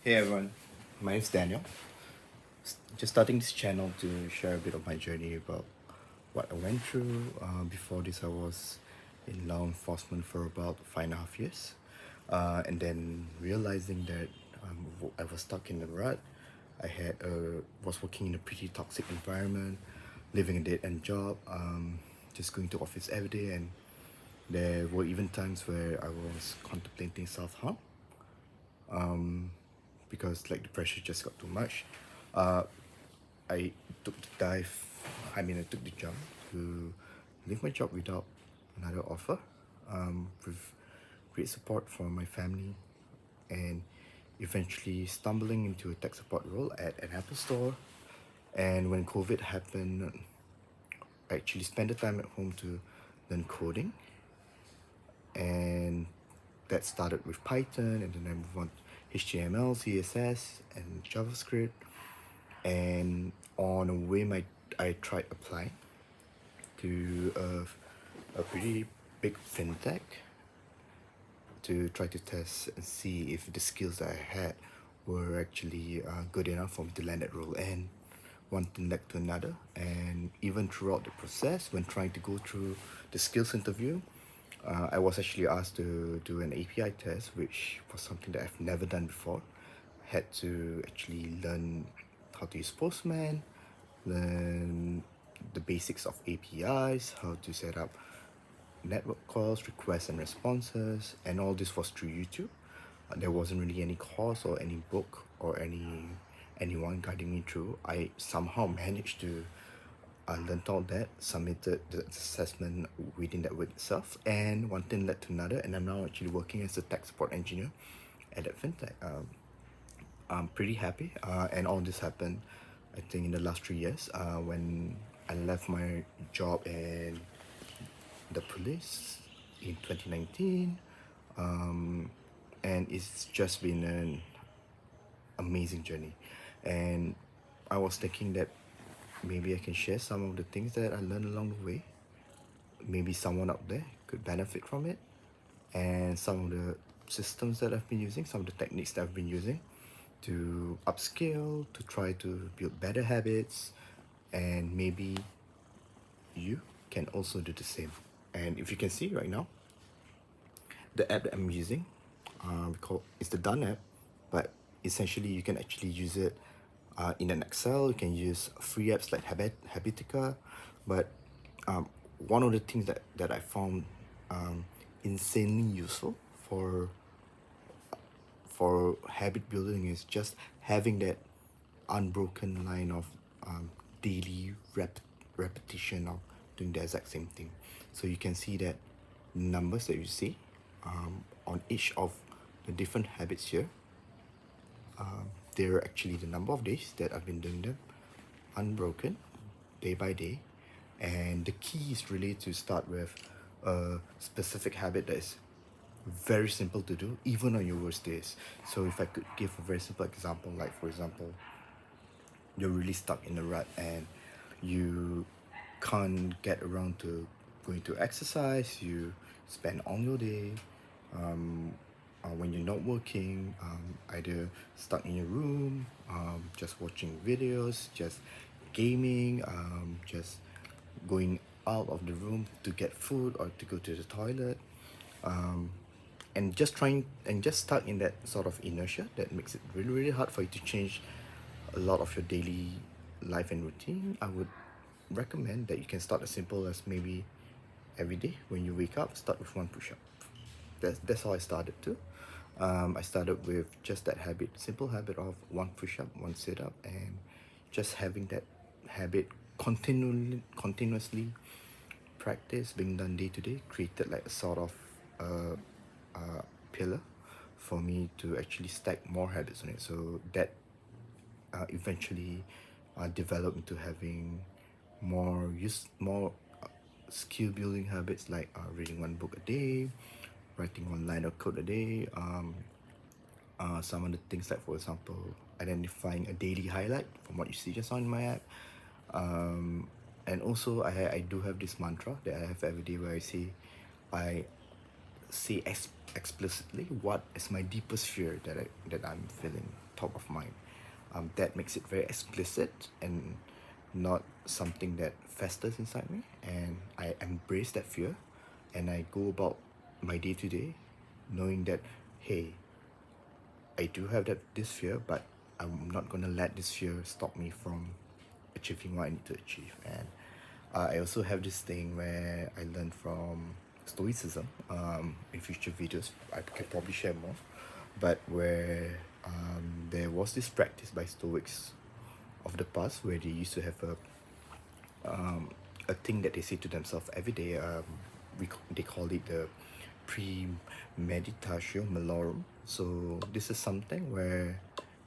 Hey everyone, my name is Daniel. Just starting this channel to share a bit of my journey about what I went through. Before this, I was in law enforcement for about 5.5 years, and then realizing that I was stuck in the rut. Was working in a pretty toxic environment, living a dead end job, just going to office every day, and there were even times where I was contemplating self harm because like the pressure just got too much. Uh, I took the dive. I took the jump to leave my job without another offer, with great support from my family, and eventually stumbling into a tech support role at an Apple store. And when COVID happened, I actually spent the time at home to learn coding, and that started with Python, and then I moved on to HTML, CSS, and JavaScript. And on a whim, I tried applying to a pretty big fintech to try to test and see if the skills that I had were actually good enough for me to land that role. And one thing led to another, and even throughout the process, when trying to go through the skills interview, I was actually asked to do an API test, which was something that I've never done before. Had to actually learn how to use Postman, learn the basics of APIs, how to set up network calls, requests and responses, and all this was through YouTube. There wasn't really any course or any book or anyone guiding me through. I somehow managed to learn all that, submitted the assessment within that week itself, and one thing led to another, and I'm now actually working as a tech support engineer at that fintech. I'm pretty happy, and all this happened, I think, in the last 3 years when I left my job in the police in 2019, and it's just been an amazing journey. And I was thinking that maybe I can share some of the things that I learned along the way. Maybe someone out there could benefit from it, and some of the systems that I've been using, some of the techniques that I've been using to upscale, to try to build better habits, and maybe you can also do the same. And if you can see right now, the app that I'm using, it's the Done app, but essentially you can actually use it in an Excel. You can use free apps like Habitica, but one of the things that I found insanely useful for habit building is just having that unbroken line of daily repetition of doing the exact same thing. So you can see that numbers that you see on each of the different habits here, they're actually the number of days that I've been doing them unbroken, day by day. And the key is really to start with a specific habit that is very simple to do, even on your worst days. So if I could give a very simple example, like for example, you're really stuck in a rut and you can't get around to going to exercise, you spend all your day when you're not working, either stuck in your room, just watching videos, just gaming, just going out of the room to get food or to go to the toilet, and just stuck in that sort of inertia that makes it really, really hard for you to change a lot of your daily life and routine. I would recommend that you can start as simple as maybe every day when you wake up, start with one push-up. That's how I started too. I started with just that habit, simple habit of one push-up, one sit-up, and just having that habit continuously practice being done day to day created like a sort of pillar for me to actually stack more habits on it. So that eventually developed into having more skill building habits like reading one book a day, writing one line of code a day. Some of the things like, for example, identifying a daily highlight from what you see just on my app. And also I do have this mantra that I have every day where I say explicitly what is my deepest fear that I'm feeling top of mind. That makes it very explicit and not something that festers inside me, and I embrace that fear, and I go about my day to day knowing that, hey, I do have this fear, but I'm not gonna let this fear stop me from achieving what I need to achieve. And I also have this thing where I learned from Stoicism. In future videos, I can probably share more, but where there was this practice by Stoics of the past where they used to have a thing that they say to themselves every day. They call it the premeditatio malorum. So this is something where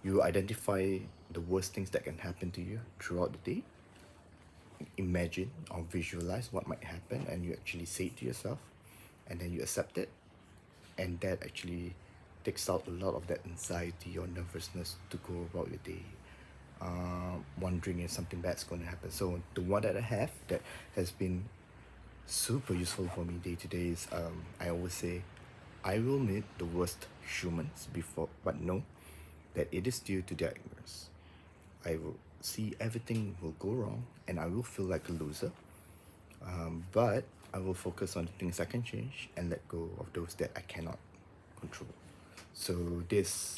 you identify the worst things that can happen to you throughout the day, imagine or visualize what might happen, and you actually say it to yourself, and then you accept it, and that actually takes out a lot of that anxiety or nervousness to go about your day, wondering if something bad's going to happen. So the one that I have that has been super useful for me day to day is, I always say, I will meet the worst humans before, but know that it is due to their ignorance. I will see everything will go wrong, and I will feel like a loser. But I will focus on the things I can change and let go of those that I cannot control. So this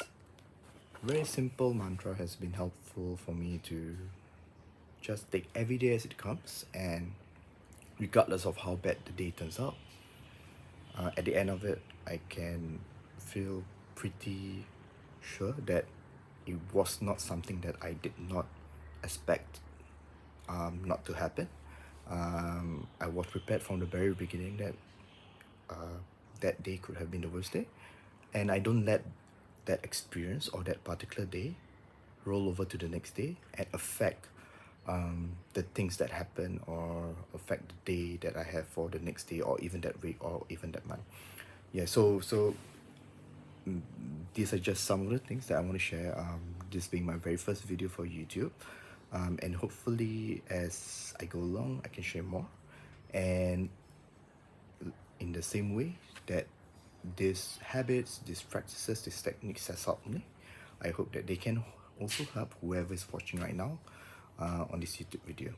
very simple mantra has been helpful for me to just take every day as it comes, and regardless of how bad the day turns out, at the end of it, I can feel pretty sure that it was not something that I did not expect not to happen. I was prepared from the very beginning that that day could have been the worst day, and I don't let that experience or that particular day roll over to the next day and affect the things that happen or affect the day that I have for the next day or even that week or even that month. Yeah, so these are just some of the things that I want to share. This being my very first video for YouTube, and hopefully as I go along, I can share more. And in the same way that these habits, these practices, these techniques has helped me, I hope that they can also help whoever is watching right now on this YouTube video.